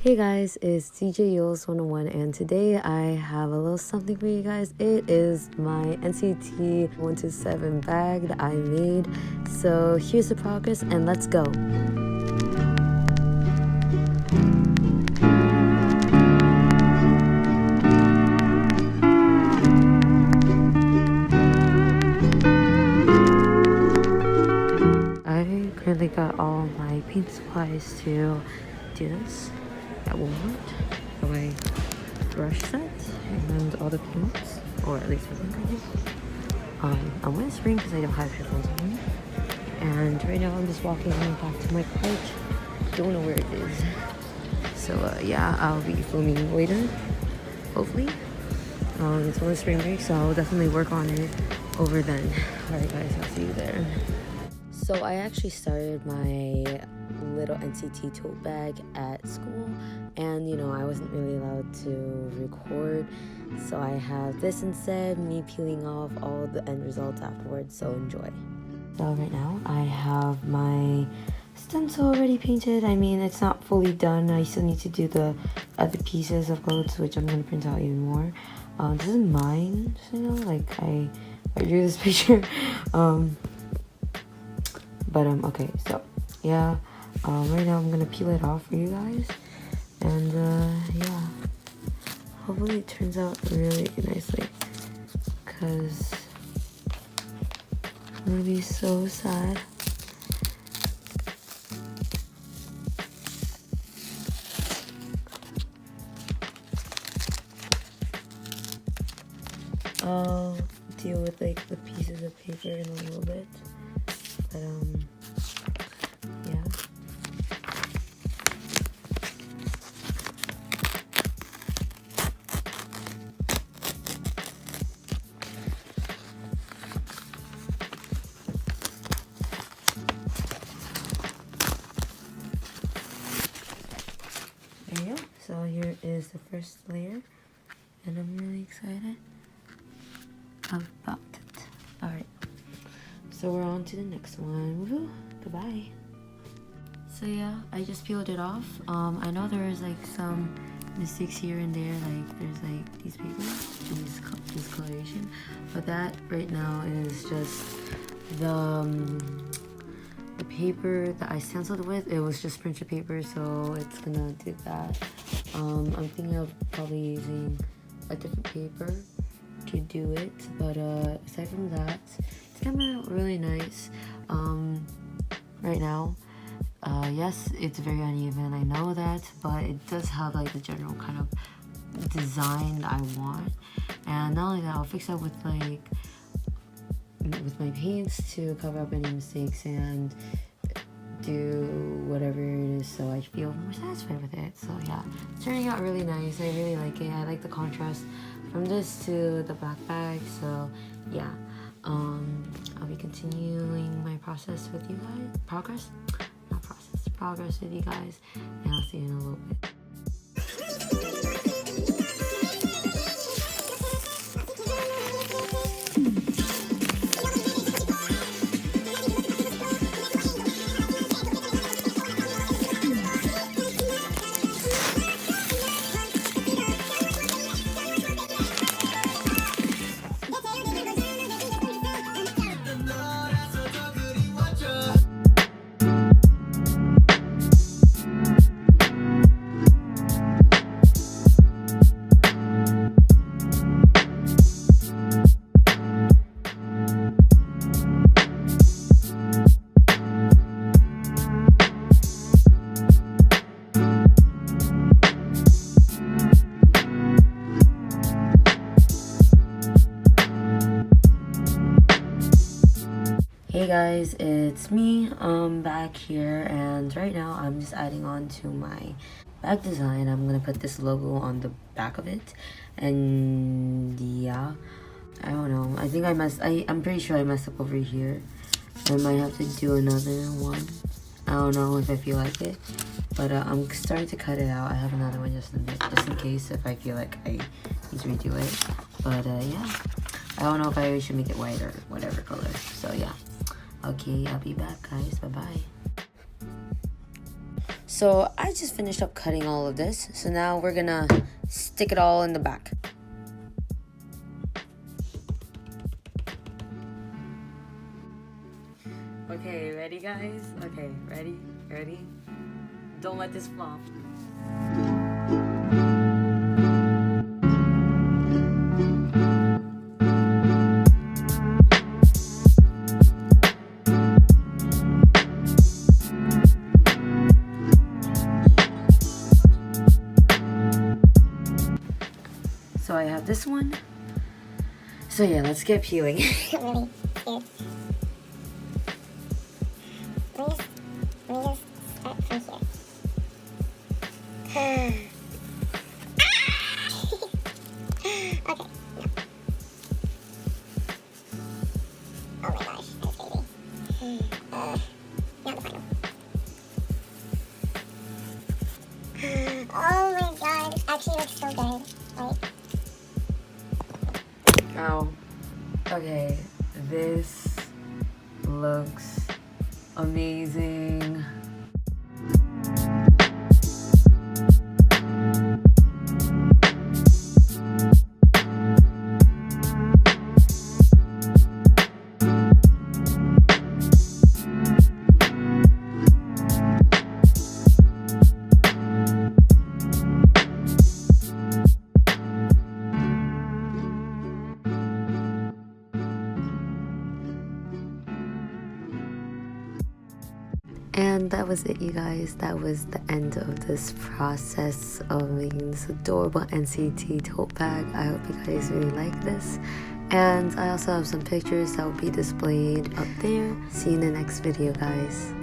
Hey guys, it's DJ Yules 101 and today I have a little something for you guys. It is my NCT127 bag that I made. So here's the progress and let's go. I currently got all my paint supplies to do this at Walmart for my brush set and all the paints, or at least I think I do. I'm whispering because I don't have headphones on, and right now I'm just walking back to my cart. Don't know where it is, so yeah, I'll be filming later, hopefully. It's only spring break, so I'll definitely work on it over then. Alright guys, I'll see you there. So I actually started my little NCT tote bag at school, and you know, I wasn't really allowed to record, so I have this instead, me peeling off all the end results afterwards, so enjoy. So right now I have my stencil already painted. I mean, it's not fully done. I still need to do the other pieces of clothes, which I'm going to print out even more. This is mine, you know, like I drew this picture. Okay, so yeah, right now I'm gonna peel it off for you guys, and yeah, hopefully it turns out really nicely, because I'm gonna be so sad. I'll deal with like the pieces of paper in a little bit, but yeah. There you go. So here is the first layer, and I'm really excited about it. Alright, so we're on to the next one. Woohoo! Goodbye. So yeah, I just peeled it off. I know there is like some mistakes here and there, like there's like these papers, this coloration, but that right now is just the paper that I stenciled with. It was just printer paper, so it's gonna do that. I'm thinking of probably using a different paper to do it, but aside from that, it's coming out really nice. Right now, yes, it's very uneven, I know that, but it does have like the general kind of design I want. And not only that, I'll fix that with like my paints to cover up any mistakes and do whatever it is, so I feel more satisfied with it. So yeah, it's turning out really nice. I really like it. I like the contrast from this to the black bag, so yeah. I'll be continuing my process with you guys. Progress with you guys, and I'll see you in a little bit. Hey guys, it's me, back here, and right now I'm just adding on to my bag design. I'm gonna put this logo on the back of it, and yeah, I don't know, I think I'm pretty sure I messed up over here. I might have to do another one. I don't know if I feel like it, but I'm starting to cut it out. I have another one just in case if I feel like I need to redo it, but yeah, I don't know if I should make it white or whatever color, so yeah. Okay, I'll be back guys, bye bye. So I just finished up cutting all of this. So now we're gonna stick it all in the back. Okay, ready guys? Okay, ready? Ready? Don't let this flop. So I have this one. So yeah, let's get peeling. Really scared. Let me just start from here. Okay, no. Oh my gosh, that's crazy. Now the final. Oh my god, it actually looks so good. Like, Ow. Okay, this looks amazing. And that was it, you guys. That was the end of this process of making this adorable NCT tote bag. I hope you guys really like this. And I also have some pictures that will be displayed up there. See you in the next video, guys.